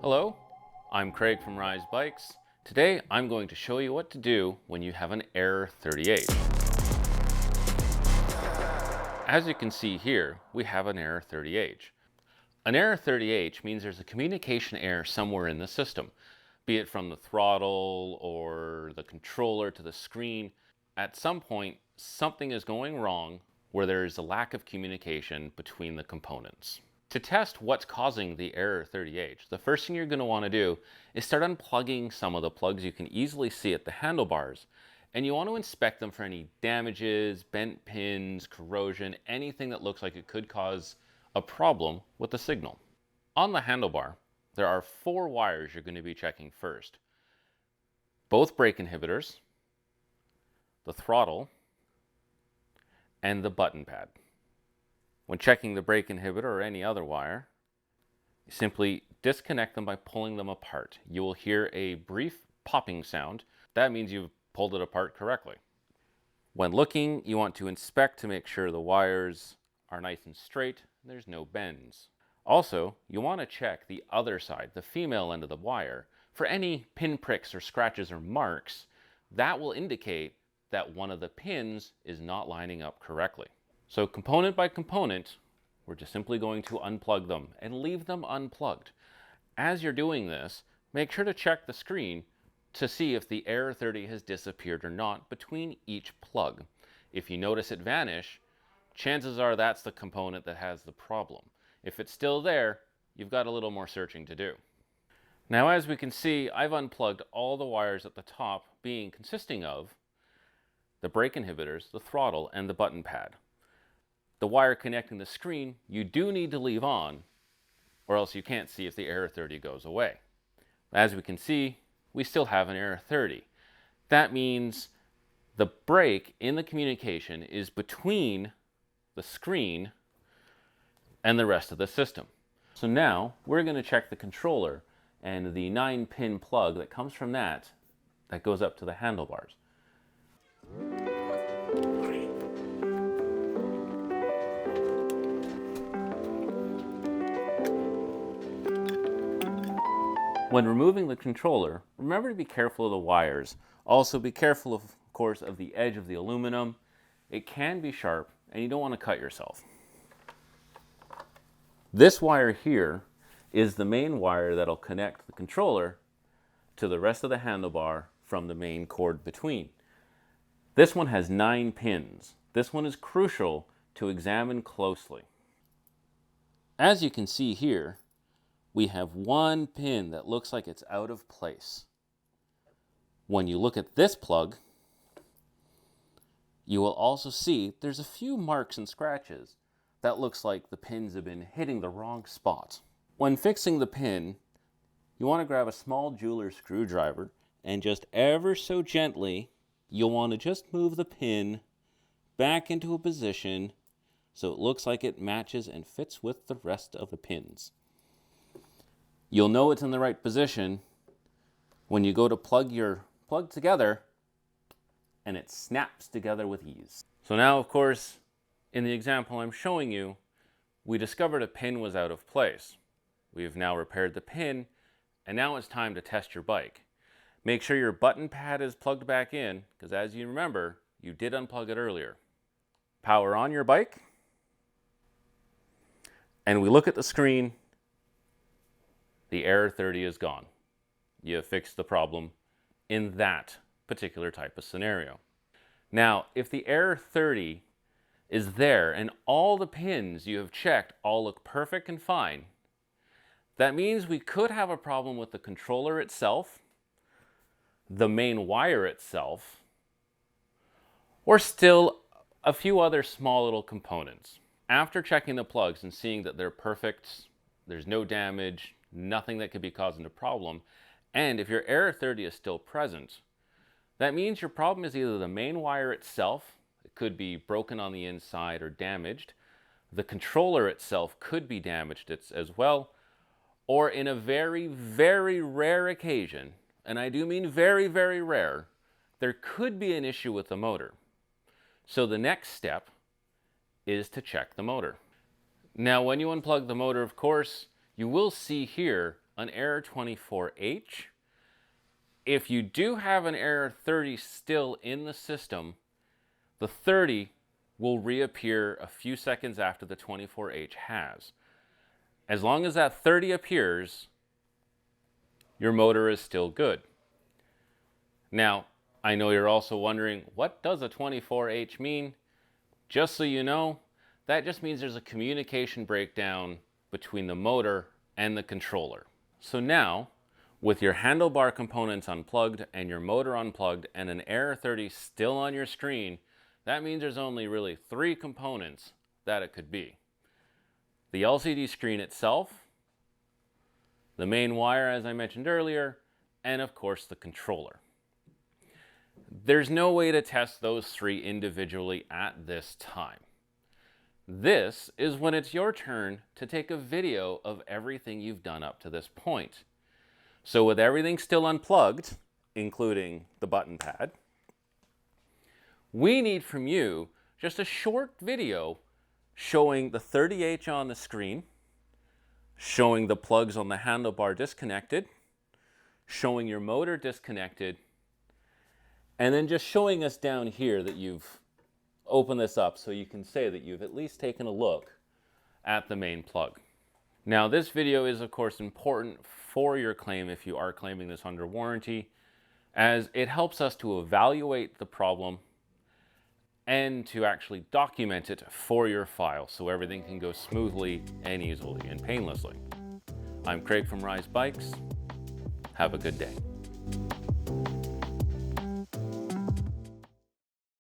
Hello, I'm Craig from Rise Bikes. Today I'm going to show you what to do when you have an error 30H. As you can see here, we have an error 30H. An error 30H means there's a communication error somewhere in the system, be it from the throttle or the controller to the screen. At some point, something is going wrong where there is a lack of communication between the components. To test what's causing the error 30H, the first thing you're going to want to do is start unplugging some of the plugs you can easily see at the handlebars. And you want to inspect them for any damages, bent pins, corrosion, anything that looks like it could cause a problem with the signal. On the handlebar, there are 4 wires you're going to be checking first. Both brake inhibitors, the throttle, and the button pad. When checking the brake inhibitor or any other wire, you simply disconnect them by pulling them apart. You will hear a brief popping sound. That means you've pulled it apart correctly. When looking, you want to inspect to make sure the wires are nice and straight and there's no bends. Also, you want to check the other side, the female end of the wire, for any pin pricks or scratches or marks. That will indicate that one of the pins is not lining up correctly. So component by component, we're just simply going to unplug them and leave them unplugged. As you're doing this, make sure to check the screen to see if the error 30 has disappeared or not between each plug. If you notice it vanish, chances are that's the component that has the problem. If it's still there, you've got a little more searching to do. Now, as we can see, I've unplugged all the wires at the top, consisting of the brake inhibitors, the throttle, and the button pad. The wire connecting the screen, you do need to leave on, or else you can't see if the error 30 goes away. As we can see, we still have an error 30. That means the brake in the communication is between the screen and the rest of the system. So now we're going to check the controller and the 9-pin plug that comes from that goes up to the handlebars. When removing the controller, remember to be careful of the wires. Also be careful, of course, of the edge of the aluminum. It can be sharp and you don't want to cut yourself. This wire here is the main wire that'll connect the controller to the rest of the handlebar from the main cord between. This one has 9 pins. This one is crucial to examine closely. As you can see here, we have one pin that looks like it's out of place. When you look at this plug, you will also see there's a few marks and scratches. That looks like the pins have been hitting the wrong spot. When fixing the pin, you want to grab a small jeweler's screwdriver and just ever so gently, you'll want to just move the pin back into a position so it looks like it matches and fits with the rest of the pins. You'll know it's in the right position when you go to plug your plug together and it snaps together with ease. So now, of course, in the example I'm showing you, we discovered a pin was out of place. We have now repaired the pin, and now it's time to test your bike. Make sure your button pad is plugged back in, because as you remember, you did unplug it earlier. Power on your bike, and we look at the screen. The error 30 is gone. You have fixed the problem in that particular type of scenario. Now, if the error 30 is there and all the pins you have checked all look perfect and fine, that means we could have a problem with the controller itself, the main wire itself, or still a few other small little components. After checking the plugs and seeing that they're perfect, there's no damage, nothing that could be causing a problem, and if your error 30 is still present, that means your problem is either the main wire itself, it could be broken on the inside or damaged, the controller itself could be damaged as well, or in a very, very rare occasion, and I do mean very, very rare, there could be an issue with the motor. So the next step is to check the motor. Now, when you unplug the motor, of course, you will see here an error 24H. If you do have an error 30 still in the system, the 30 will reappear a few seconds after the 24H has. As long as that 30 appears, your motor is still good. Now, I know you're also wondering, what does a 24H mean? Just so you know, that just means there's a communication breakdown between the motor and the controller. So now, with your handlebar components unplugged and your motor unplugged and an error 30 still on your screen, that means there's only really 3 components that it could be. The LCD screen itself, the main wire as I mentioned earlier, and of course the controller. There's no way to test those 3 individually at this time. This is when it's your turn to take a video of everything you've done up to this point. So with everything still unplugged, including the button pad, we need from you just a short video showing the 30H on the screen, showing the plugs on the handlebar disconnected, showing your motor disconnected, and then just showing us down here that you've opened this up so you can say that you've at least taken a look at the main plug. Now this video is of course important for your claim if you are claiming this under warranty, as it helps us to evaluate the problem and to actually document it for your file so everything can go smoothly and easily and painlessly. I'm Craig from Rise Bikes. Have a good day.